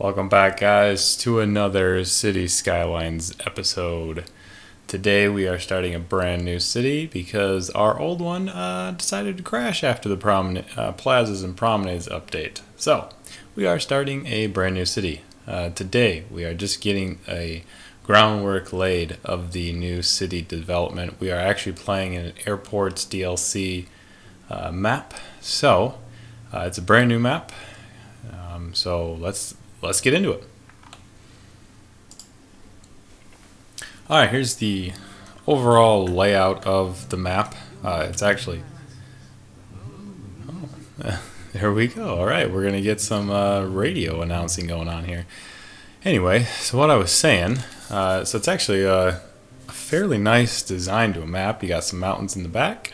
Welcome back, guys, to another Cities Skylines episode. Today we are starting a brand new city because our old one decided to crash after the plazas and promenades update. So we are starting a brand new city. Today we are just getting a groundwork laid of the new city development. We are actually playing an airports DLC map. So it's a brand new map. So let's get into it. Alright, here's the overall layout of the map. It's actually... there we go. Alright, we're going to get some radio announcing going on here. Anyway, so what I was saying, so it's actually a fairly nice design to a map. You got some mountains in the back.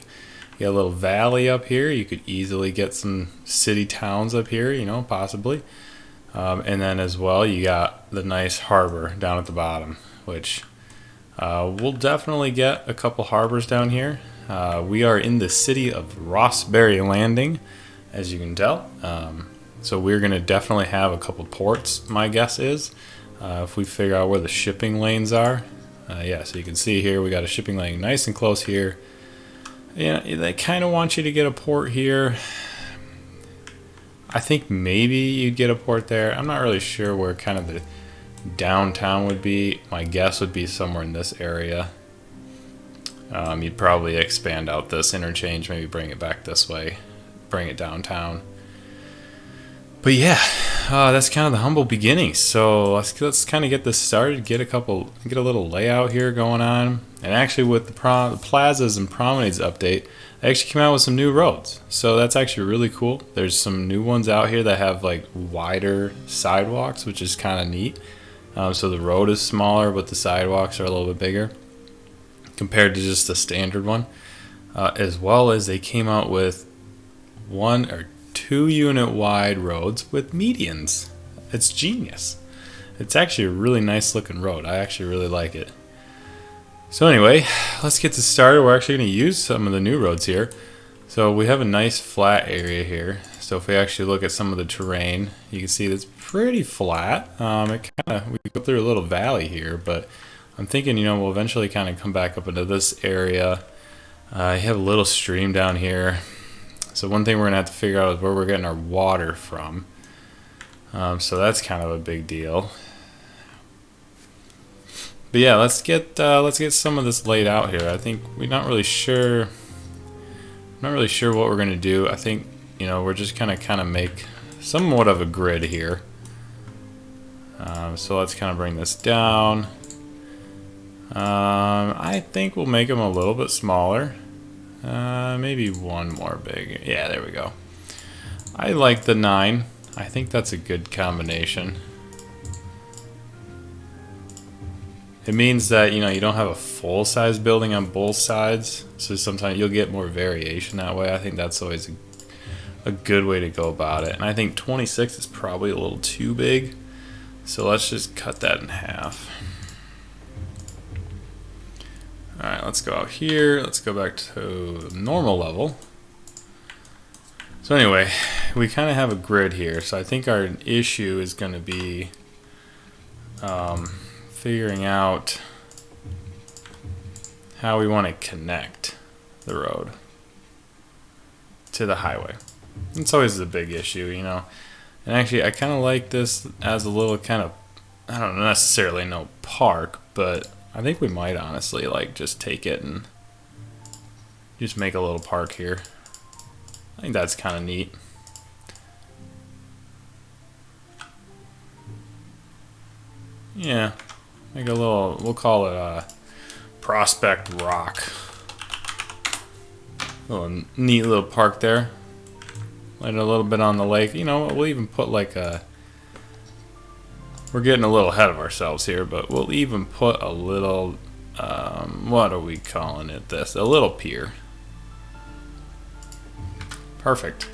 You got a little valley up here. You could easily get some city towns up here, possibly. And then as well, you got the nice harbor down at the bottom, which we'll definitely get a couple harbors down here. We are in the city of Rossbury Landing, as you can tell. So we're going to definitely have a couple ports, my guess is, if we figure out where the shipping lanes are. Yeah, so you can see here we got a shipping lane nice and close here. Yeah, they kind of want you to get a port here. I think maybe you'd get a port there. I'm not really sure where kind of the downtown would be. My guess would be somewhere in this area. You'd probably expand out this interchange, maybe bring it back this way, bring it downtown. But yeah, that's kind of the humble beginnings. So let's kind of get this started. Get a little layout here going on. And actually, with the plazas and promenades update, they actually came out with some new roads. So that's actually really cool. There's some new ones out here that have like wider sidewalks, which is kind of neat. So the road is smaller, but the sidewalks are a little bit bigger compared to just the standard one. As well as they came out with 1 or 2 unit wide roads with medians. It's genius. It's actually a really nice looking road. I actually really like it. So anyway, let's get this started. We're actually going to use some of the new roads here. So we have a nice flat area here. So if we actually look at some of the terrain, you can see that's pretty flat. We go through a little valley here, but I'm thinking, we'll eventually kind of come back up into this area. You have a little stream down here. So one thing we're going to have to figure out is where we're getting our water from. So that's kind of a big deal. But yeah, let's get some of this laid out here. I think we're not really sure. I'm not really sure what we're going to do. I think we're just kind of make somewhat of a grid here. So let's kind of bring this down. I think we'll make them a little bit smaller. Maybe one more big. Yeah, there we go. I like the 9. I think that's a good combination. It means that you don't have a full-size building on both sides, so sometimes you'll get more variation that way. I think that's always a good way to go about it. And I think 26 is probably a little too big, so let's just cut that in half. Alright, let's go out here. Let's go back to normal level. So anyway, we kind of have a grid here, so I think our issue is going to be figuring out how we want to connect the road to the highway. It's always the big issue, And actually, I kind of like this as a little kind of, I don't necessarily know park, but I think we might honestly just take it and just make a little park here. I think that's kind of neat. Yeah. Make a little, we'll call it Prospect Rock. Little neat little park there. Light a little bit on the lake. We'll even put we're getting a little ahead of ourselves here, but we'll even put a little, what are we calling it this? A little pier. Perfect.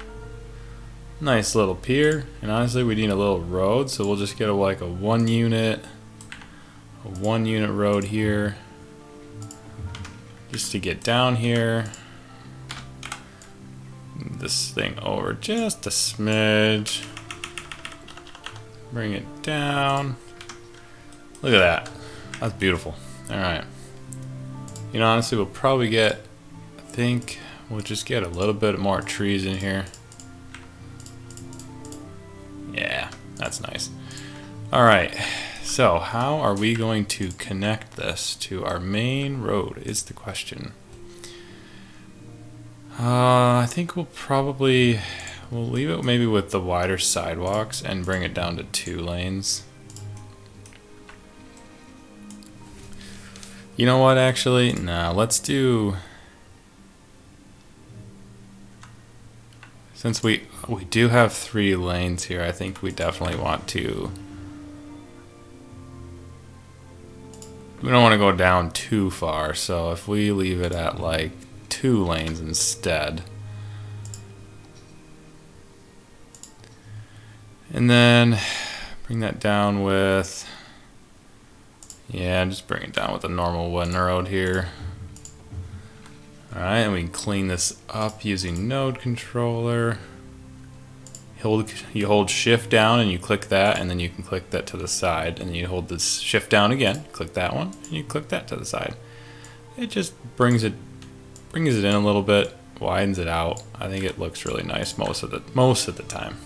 Nice little pier. And honestly, we need a little road, so we'll just get a 1 unit. A 1 unit road here just to get down here. This thing over just a smidge. Bring it down. Look at that. That's beautiful. Alright. You know, honestly, we'll probably get, I think we'll just get a little bit more trees in here. Yeah, that's nice. Alright, so how are we going to connect this to our main road is the question. I think we'll leave it maybe with the wider sidewalks and bring it down to 2 lanes. You know what, actually? Nah, let's do... Since we do have 3 lanes here, I think we definitely want to... We don't want to go down too far, so if we leave it at like 2 lanes instead. And then bring that down with... Yeah, just bring it down with a normal wooden road here. Alright, and we can clean this up using node controller. You hold shift down and you click that, and then you can click that to the side, and then you hold this shift down again, click that one, and you click that to the side. It just brings it in a little bit, widens it out. I think it looks really nice most of the time.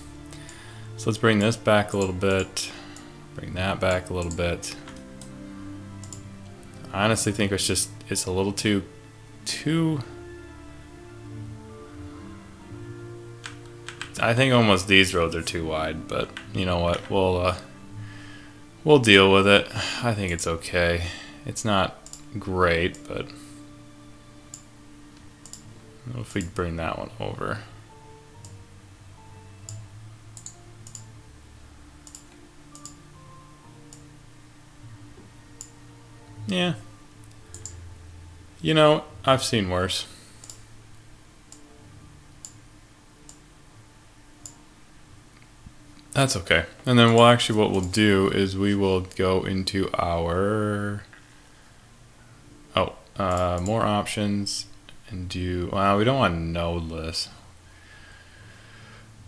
So let's bring this back a little bit, bring that back a little bit. I honestly think it's a little too I think almost these roads are too wide, but you know what, we'll deal with it. I think it's okay. It's not great, but if we bring that one over. Yeah. You know, I've seen worse. That's okay. And then what we'll do is we will go into our more options and do, well, we don't want node list.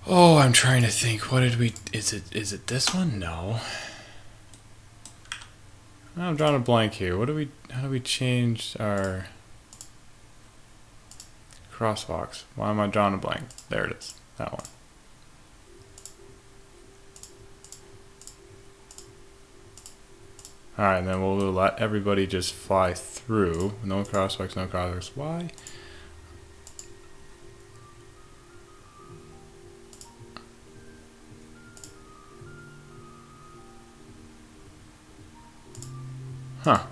Oh, I'm trying to think. What did we, is it this one? No. I'm drawing a blank here. How do we change our crosswalks? Why am I drawing a blank? There it is. That one. Alright, and then we'll let everybody just fly through. No crosswalks, no crosswalks. Why? Huh.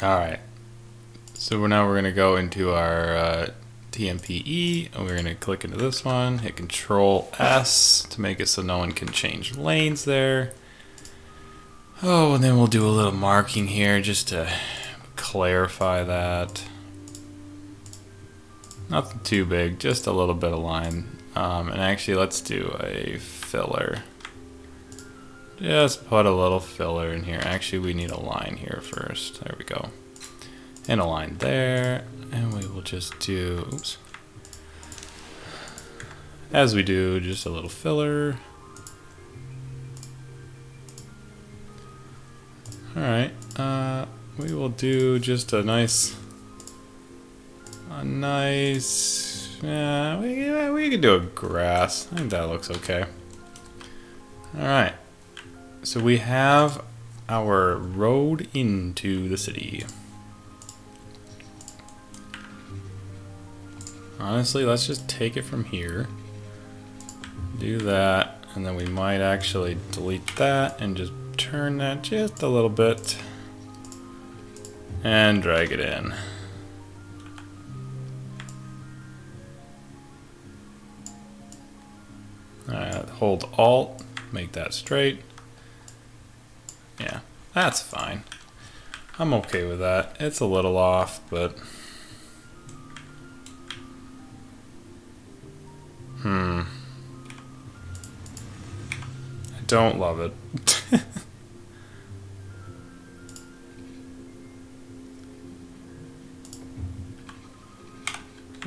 Alright. So now we're going to go into our TMPE, and we're going to click into this one, hit Control S to make it so no one can change lanes there. Oh, and then we'll do a little marking here just to clarify that. Nothing too big, just a little bit of line. And actually, let's do a filler. Just put a little filler in here. Actually, we need a line here first. There we go. And a line there. And we will just do, oops. As we do, just a little filler. Alright. We will do just a nice, yeah, we can do a grass. I think that looks okay. Alright. So we have our road into the city. Honestly, let's just take it from here. Do that, and then we might actually delete that and just turn that just a little bit. And drag it in. Hold Alt, make that straight. Yeah, that's fine. I'm okay with that. It's a little off, but... I don't love it.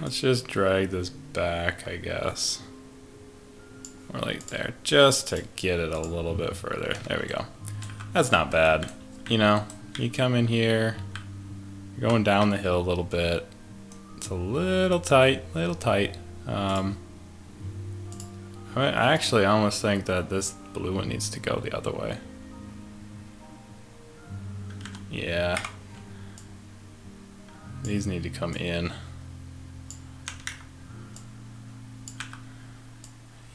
Let's just drag this back, I guess. Or like there, just to get it a little bit further. There we go. That's not bad. You know, you come in here, you're going down the hill a little bit. It's a little tight, I actually almost think that this blue one needs to go the other way. Yeah. These need to come in.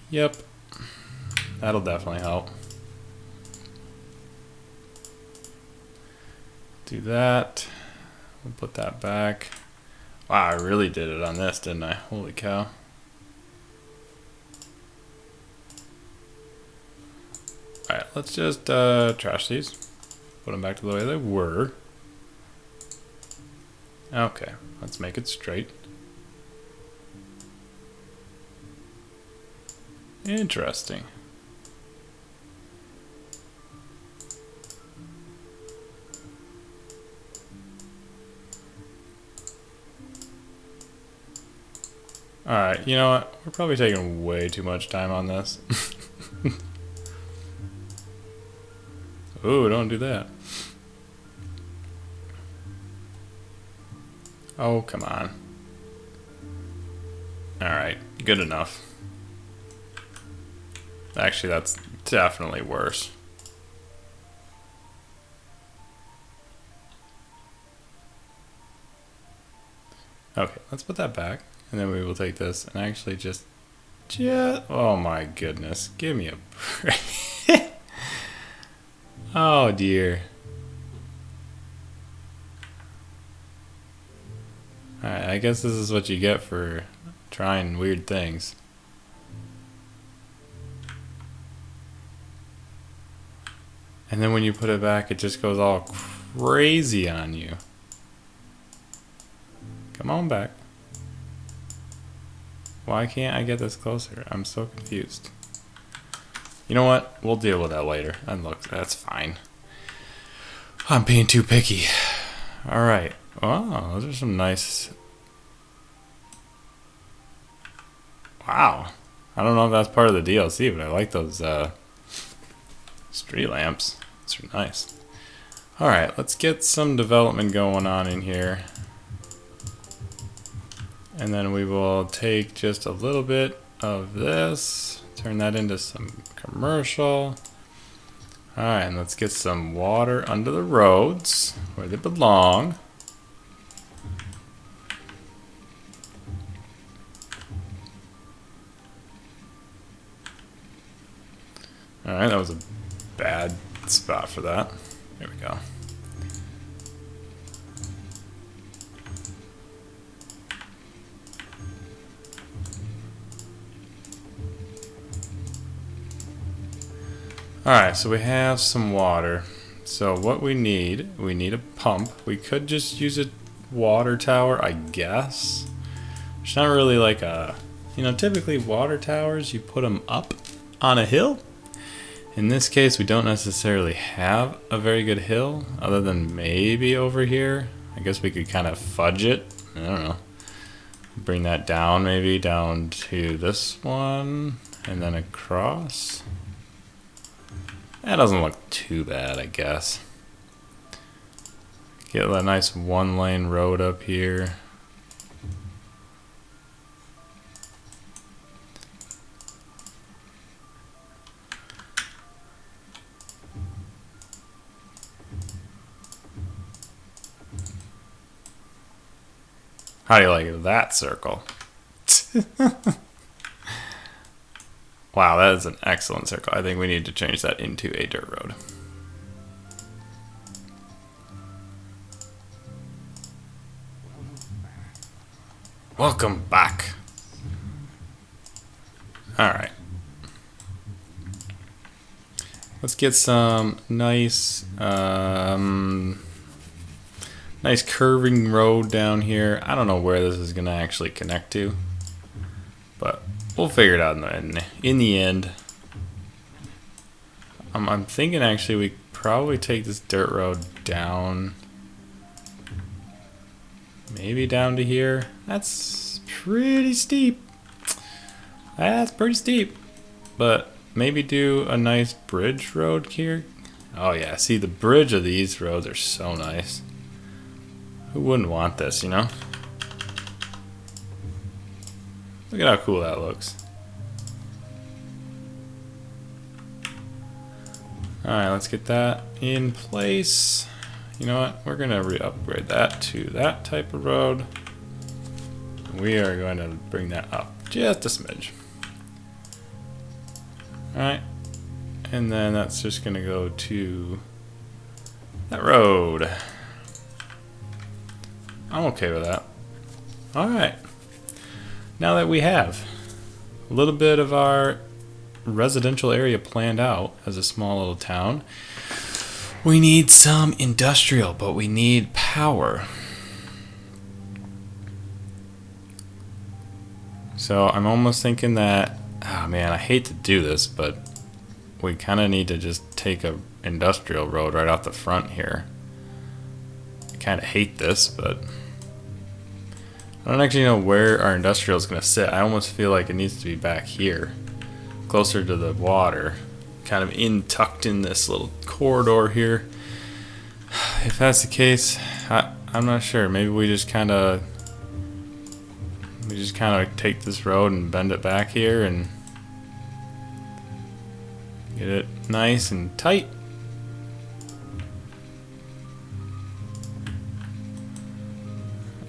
Yep. That'll definitely help. Do that. We'll put that back. Wow, I really did it on this, didn't I? Holy cow. Alright, let's just trash these. Put them back to the way they were. Okay, let's make it straight. Interesting. Alright, you know what? We're probably taking way too much time on this. Ooh, don't do that. Oh, come on. Alright, good enough. Actually, that's definitely worse. Okay, let's put that back. And then we will take this and actually just oh my goodness. Give me a break. Oh dear. Alright, I guess this is what you get for trying weird things. And then when you put it back, it just goes all crazy on you. Come on back. Why can't I get this closer? I'm so confused. You know what? We'll deal with that later. And look, that's fine. I'm being too picky. Alright. Wow, those are some nice... Wow. I don't know if that's part of the DLC, but I like those street lamps. Those are nice. Alright, let's get some development going on in here. And then we will take just a little bit of this, turn that into some commercial. Alright, and let's get some water under the roads where they belong. Alright, that was a bad spot for that. There we go. Alright, so we have some water. So what we need a pump. We could just use a water tower, I guess. It's not really like a... You know, typically water towers, you put them up on a hill. In this case, we don't necessarily have a very good hill, other than maybe over here. I guess we could kind of fudge it. I don't know. Bring that down, maybe down to this one, and then across. That doesn't look too bad, I guess. Get a nice one-lane road up here. How do you like that circle? Wow, that is an excellent circle. I think we need to change that into a dirt road. Welcome back. Alright. Let's get some nice nice curving road down here. I don't know where this is going to actually connect to, but we'll figure it out in the end. I'm thinking actually we probably take this dirt road down, maybe down to here. That's pretty steep. That's pretty steep. But maybe do a nice bridge road here. Oh yeah, see the bridge of these roads are so nice. Who wouldn't want this, you know? Look at how cool that looks. Alright, let's get that in place. You know what? We're going to re-upgrade that to that type of road. We are going to bring that up just a smidge. Alright. And then that's just going to go to that road. I'm okay with that. Alright. Now that we have a little bit of our residential area planned out as a small little town, we need some industrial, but we need power. So I'm almost thinking that, oh man, I hate to do this, but we kind of need to just take a industrial road right off the front here. I kind of hate this, but I don't actually know where our industrial is going to sit. I almost feel like it needs to be back here, closer to the water, kind of tucked in this little corridor here. If that's the case, I'm not sure. Maybe we just kind of take this road and bend it back here and get it nice and tight.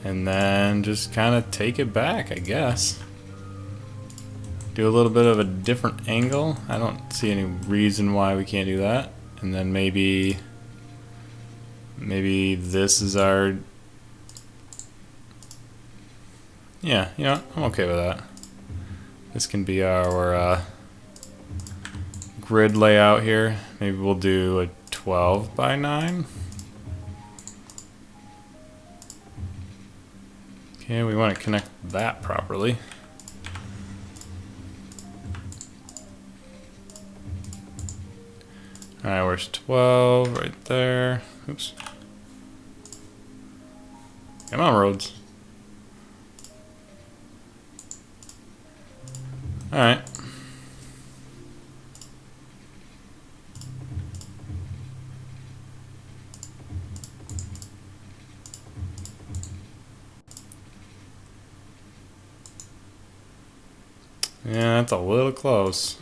And then just kind of take it back, I guess. Do a little bit of a different angle. I don't see any reason why we can't do that. And then maybe this is our... Yeah, you know, I'm okay with that. This can be our grid layout here. Maybe we'll do a 12 by 9. Okay, we want to connect that properly. Alright, where's 12? Right there. Oops. Come on, roads. Alright. Yeah, that's a little close.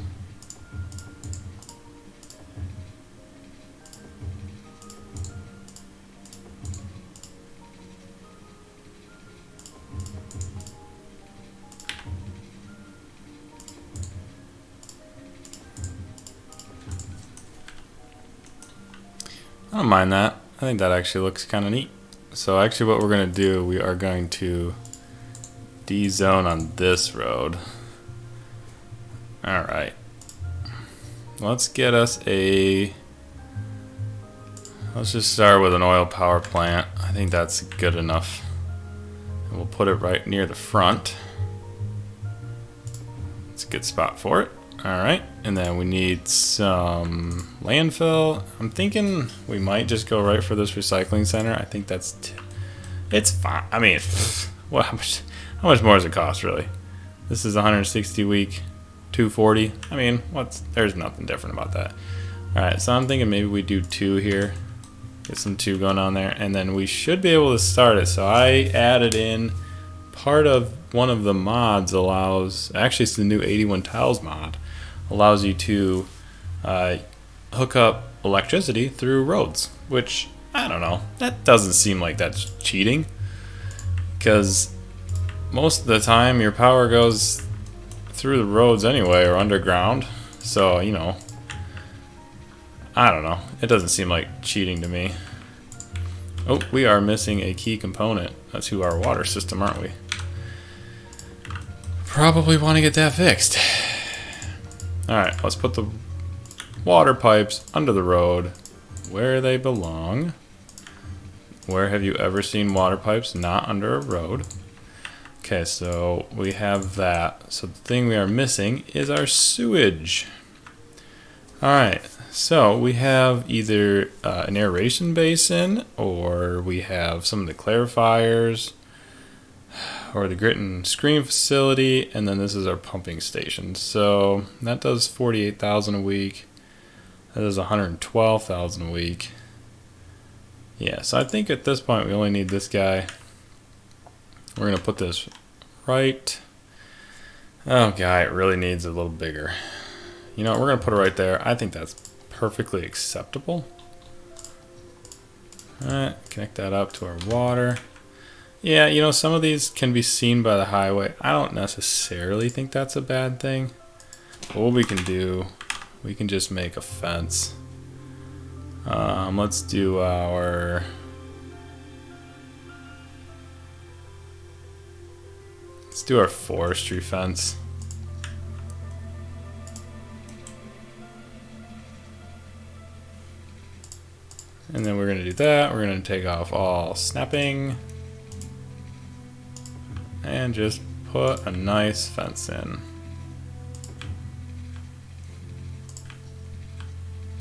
I don't mind that. I think that actually looks kind of neat. So actually what we're going to do, we are going to D-zone on this road. Alright. Let's get us let's just start with an oil power plant. I think that's good enough. And we'll put it right near the front. It's a good spot for it. Alright, and then we need some landfill. I'm thinking we might just go right for this recycling center. I think it's fine. I mean, well, how much more does it cost, really? This is 160 week, 240. I mean, there's nothing different about that. Alright, so I'm thinking maybe we do 2 here. Get some 2 going on there, and then we should be able to start it. So I added in part of one of the mods allows, actually it's the new 81 tiles mod, allows you to hook up electricity through roads, which, I don't know, that doesn't seem like that's cheating, because most of the time your power goes through the roads anyway, or underground, so, you know, I don't know, it doesn't seem like cheating to me. Oh, we are missing a key component to our water system, aren't we? Probably want to get that fixed. Alright, let's put the water pipes under the road where they belong. Where have you ever seen water pipes not under a road? Okay, so we have that. So the thing we are missing is our sewage. Alright, so we have either an aeration basin, or we have some of the clarifiers. or the grit and screen facility, and then this is our pumping station. So that does 48,000 a week. That is 112,000 a week. Yeah, so I think at this point we only need this guy. We're gonna put this right. Oh god, it really needs a little bigger. You know what, we're gonna put it right there. I think that's perfectly acceptable. Alright, connect that up to our water. Yeah, you know, some of these can be seen by the highway. I don't necessarily think that's a bad thing. But what we can do, we can just make a fence. Let's do our... Let's do our forestry fence. And then we're going to do that. We're going to take off all snapping. And just put a nice fence in.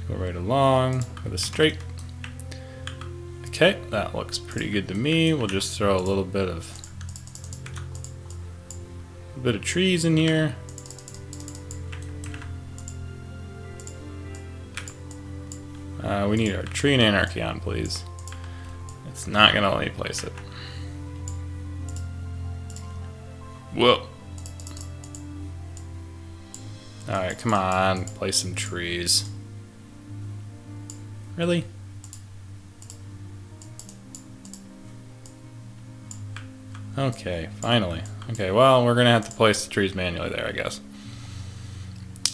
Go right along with a straight. Okay, that looks pretty good to me. We'll just throw a little bit of trees in here. We need our tree and anarchy on, please. It's not gonna let me place it. Whoa. Alright, come on, place some trees. Really? Okay, finally. Okay, well, we're gonna have to place the trees manually there, I guess.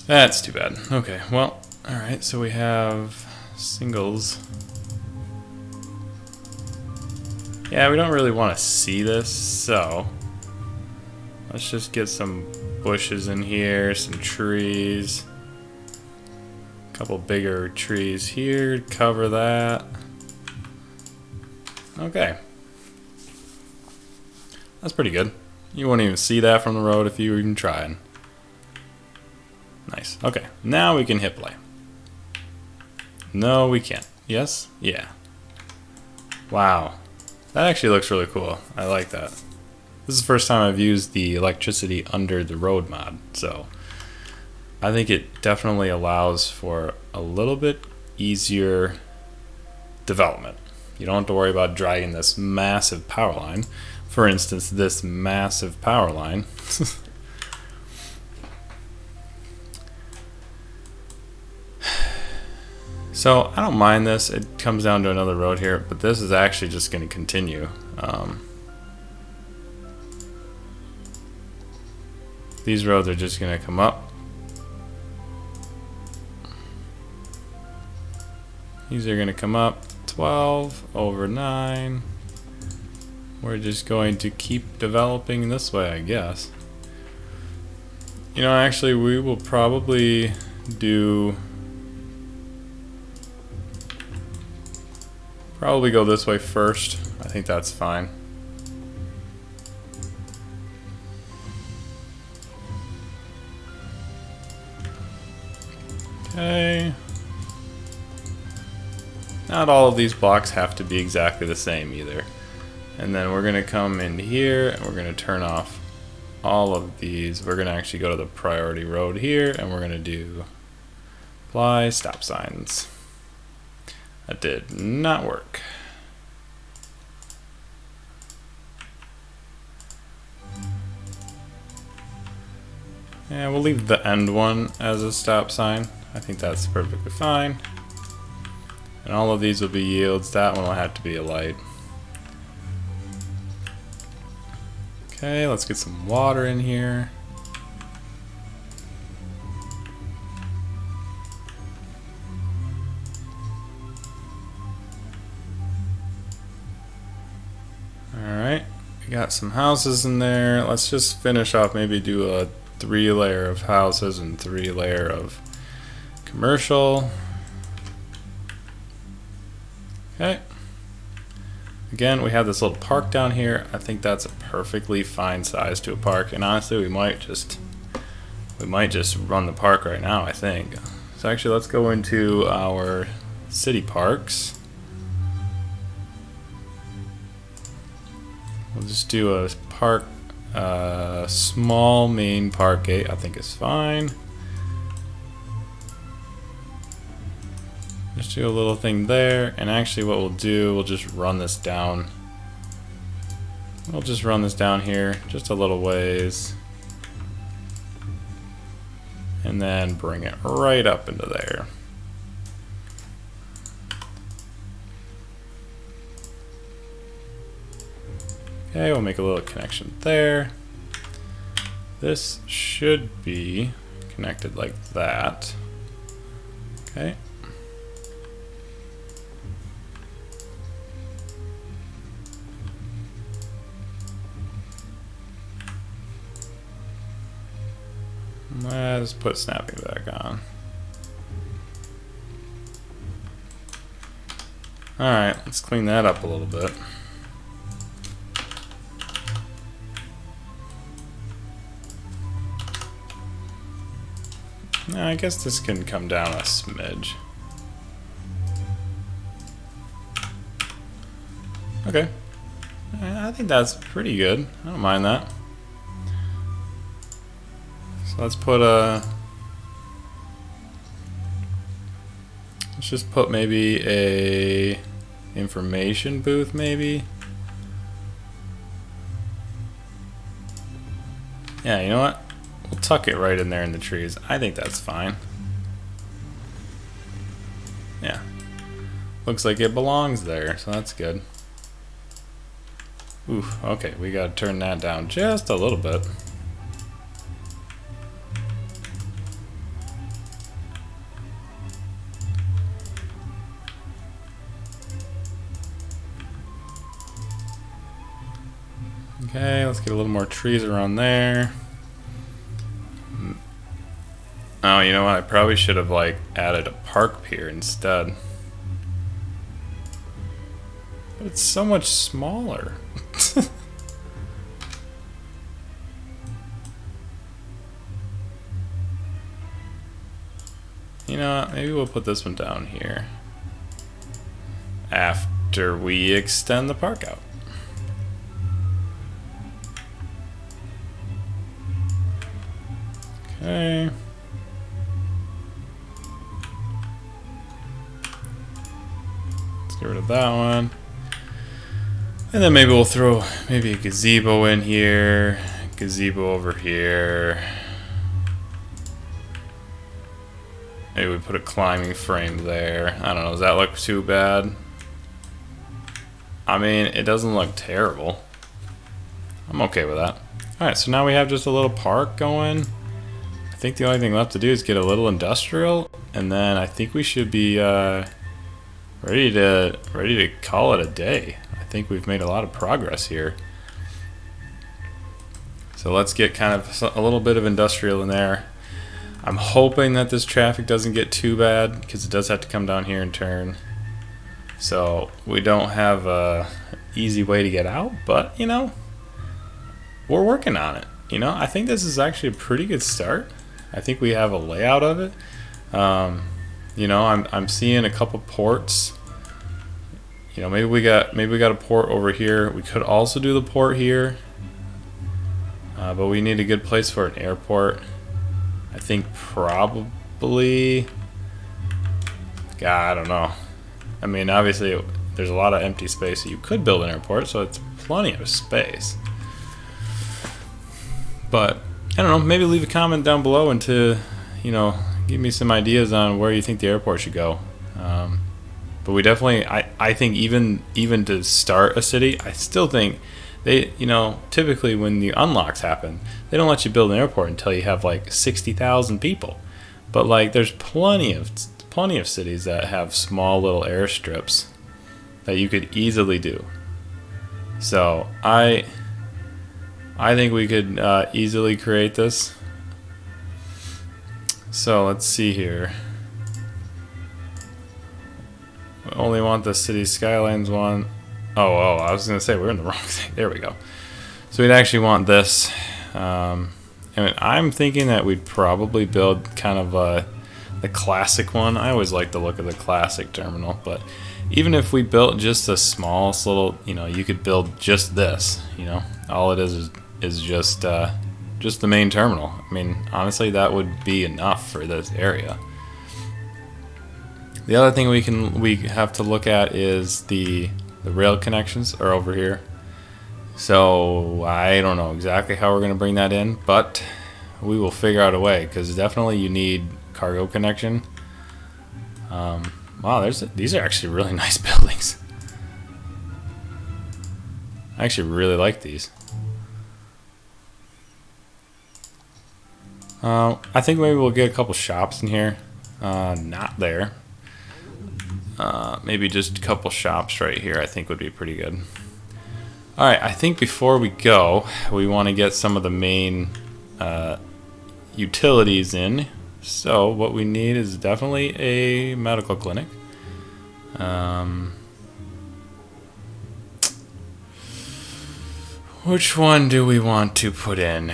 That's too bad. Okay, well, alright, so we have singles. Yeah, we don't really want to see this, so let's just get some bushes in here, some trees. A couple bigger trees here to cover that. Okay. That's pretty good. You won't even see that from the road if you were even trying. Nice. Okay, now we can hit play. No, we can't. Yes? Yeah. Wow. That actually looks really cool. I like that. This is the first time I've used the electricity under the road mod, so I think it definitely allows for a little bit easier development. You don't have to worry about dragging this massive power line. For instance, this massive power line. So I don't mind this. It comes down to another road here, but this is actually just going to continue. These roads are just going to come up. These are going to come up 12 over 9. We're just going to keep developing this way, I guess. You know, actually, we will probably do... Probably go this way first. I think that's fine. Okay. Not all of these blocks have to be exactly the same either. And then we're going to come in here and we're going to turn off all of these. We're going to actually go to the priority road here and we're going to do apply stop signs. That did not work. Yeah, we'll leave the end one as a stop sign. I think that's perfectly fine. And all of these will be yields. That one will have to be a light. Okay, let's get some water in here. Alright, we got some houses in there. Let's just finish off, maybe do a 3-layer of houses and 3-layer of commercial. Okay. Again, we have this little park down here. I think that's a perfectly fine size to a park, and honestly, we might just run the park right now, I think. So actually, let's go into our city parks. We'll just do a park Small main park gate, I think is fine. Just do a little thing there, and actually what we'll do, we'll just run this down. We'll just run this down here, just a little ways. And then bring it right up into there. Okay, we'll make a little connection there. This should be connected like that. Okay. Let's put snapping back on. Alright, let's clean that up a little bit. Now, I guess this can come down a smidge. Okay. I think that's pretty good. I don't mind that. So let's put let's just put maybe a information booth maybe. Yeah, you know what? We'll tuck it right in there in the trees. I think that's fine. Yeah. Looks like it belongs there, so that's good. Oof, okay, we gotta turn that down just a little bit. Okay, let's get a little more trees around there. Oh, you know what? I probably should have like added a park pier instead. But it's so much smaller. You know what? Maybe we'll put this one down here after we extend the park out. Okay. Let's get rid of that one. And then maybe we'll throw maybe a gazebo in here, gazebo over here. Maybe we put a climbing frame there. I don't know, does that look too bad? I mean, it doesn't look terrible. I'm okay with that. Alright, so now we have just a little park going. I think the only thing left to do is get a little industrial, and then I think we should be ready to call it a day. I think we've made a lot of progress here. So let's get kind of a little bit of industrial in there. I'm hoping that this traffic doesn't get too bad, because it does have to come down here and turn. So we don't have a easy way to get out, but you know, we're working on it. You know, I think this is actually a pretty good start. I think we have a layout of it. You know, I'm seeing a couple ports. You know, maybe we got a port over here. We could also do the port here, but we need a good place for an airport. I think probably. God, I don't know. I mean, obviously, there's a lot of empty space, so you could build an airport, so it's plenty of space. But I don't know, maybe leave a comment down below and to, you know, give me some ideas on where you think the airport should go. But we definitely, I think even to start a city, I still think they, you know, typically when the unlocks happen, they don't let you build an airport until you have like 60,000 people. But like, there's plenty of cities that have small little airstrips that you could easily do. So I think we could easily create this. So let's see here. We only want the Cities Skylines one. Oh, I was gonna say we're in the wrong thing. There we go. So we'd actually want this. And I'm thinking that we'd probably build kind of the classic one. I always like the look of the classic terminal, but even if we built just the smallest little, you know, you could build just this. You know, all it is is just the main terminal. I mean, honestly, that would be enough for this area. The other thing we have to look at is the rail connections are over here. So I don't know exactly how we're going to bring that in, but we will figure out a way, because definitely you need cargo connection. Wow, these are actually really nice buildings. I actually really like these. I think maybe we'll get a couple shops in here. Not there. Maybe just a couple shops right here I think would be pretty good. Alright, I think before we go, we want to get some of the main utilities in. So what we need is definitely a medical clinic. Which one do we want to put in?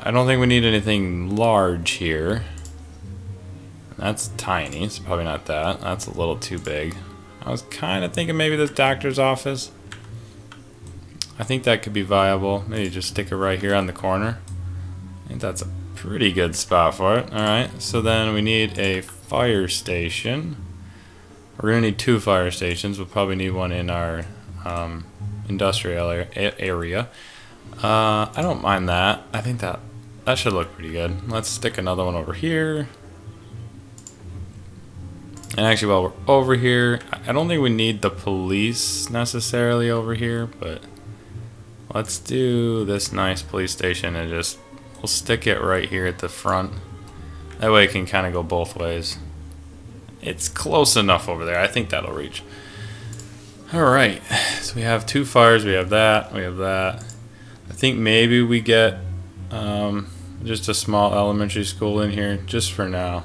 I don't think we need anything large here. That's tiny, it's probably not that. That's a little too big. I was kind of thinking maybe this doctor's office. I think that could be viable. Maybe just stick it right here on the corner. I think that's a pretty good spot for it. Alright, so then we need a fire station. We're going to need 2 fire stations. We'll probably need one in our industrial area. I don't mind that. I think that should look pretty good. Let's stick another one over here. And actually, while we're over here, I don't think we need the police necessarily over here, but let's do this nice police station and we'll stick it right here at the front. That way it can kind of go both ways. It's close enough over there. I think that'll reach. Alright, so we have 2 fires, we have that, we have that. I think maybe we get just a small elementary school in here, just for now.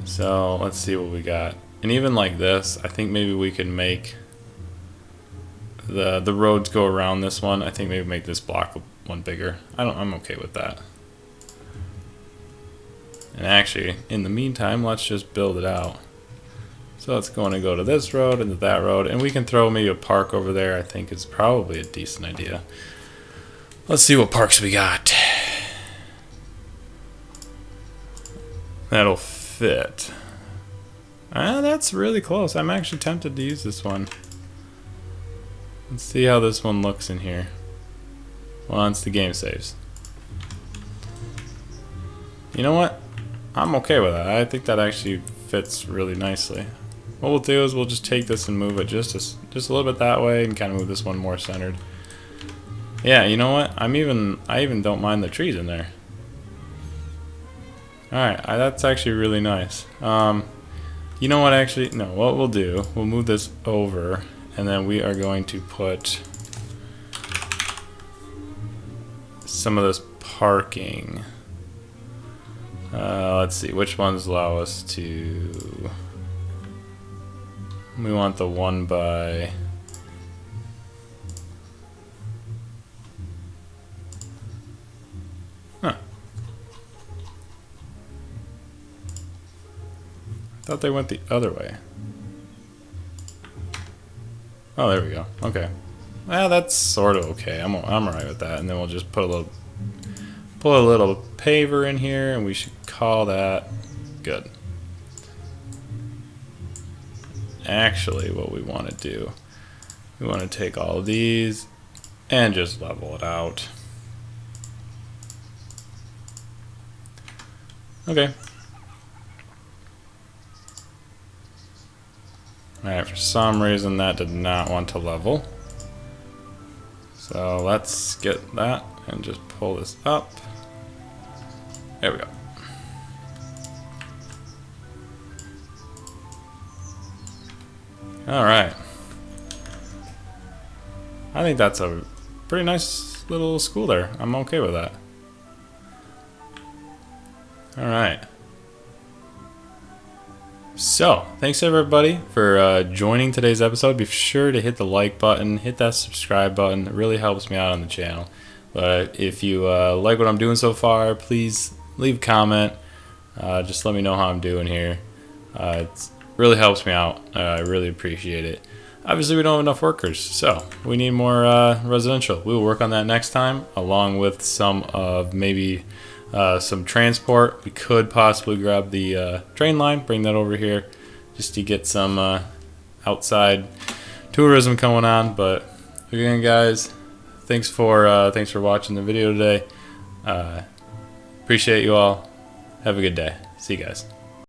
So let's see what we got. And even like this, I think maybe we can make the roads go around this one. I think maybe make this block one bigger. I'm okay with that. And actually, in the meantime, let's just build it out. So it's going to go to this road and to that road, and we can throw maybe a park over there. I think is probably a decent idea. Let's see what parks we got. That'll fit. That's really close. I'm actually tempted to use this one. Let's see how this one looks in here once the game saves. You know what? I'm okay with that. I think that actually fits really nicely. What we'll do is we'll just take this and move it just a little bit that way, and kind of move this one more centered. Yeah, you know what? I even don't mind the trees in there. Alright, that's actually really nice. You know what, actually? No, what we'll do, we'll move this over, and then we are going to put some of this parking. Let's see, which ones allow us to... We want the one by... I thought they went the other way. Oh, there we go. Okay. Well, that's sort of okay. I'm alright with that. And then we'll just put a little paver in here, and we should call that good. Actually, what we want to do, we want to take all of these and just level it out. Okay. Alright, for some reason that did not want to level. So let's get that and just pull this up. There we go. Alright. I think that's a pretty nice little school there. I'm okay with that. Alright. So, thanks everybody for joining today's episode. Be sure to hit the like button, hit that subscribe button. It really helps me out on the channel. But if you like what I'm doing so far, please leave a comment. Just let me know how I'm doing here. It really helps me out. I really appreciate it. obviously we don't have enough workers, so we need more residential. We will work on that next time, along with some of maybe some transport. We could possibly grab the train line, bring that over here, just to get some outside tourism going on. But again, guys, thanks for watching the video today. Appreciate you all. Have a good day. See you guys.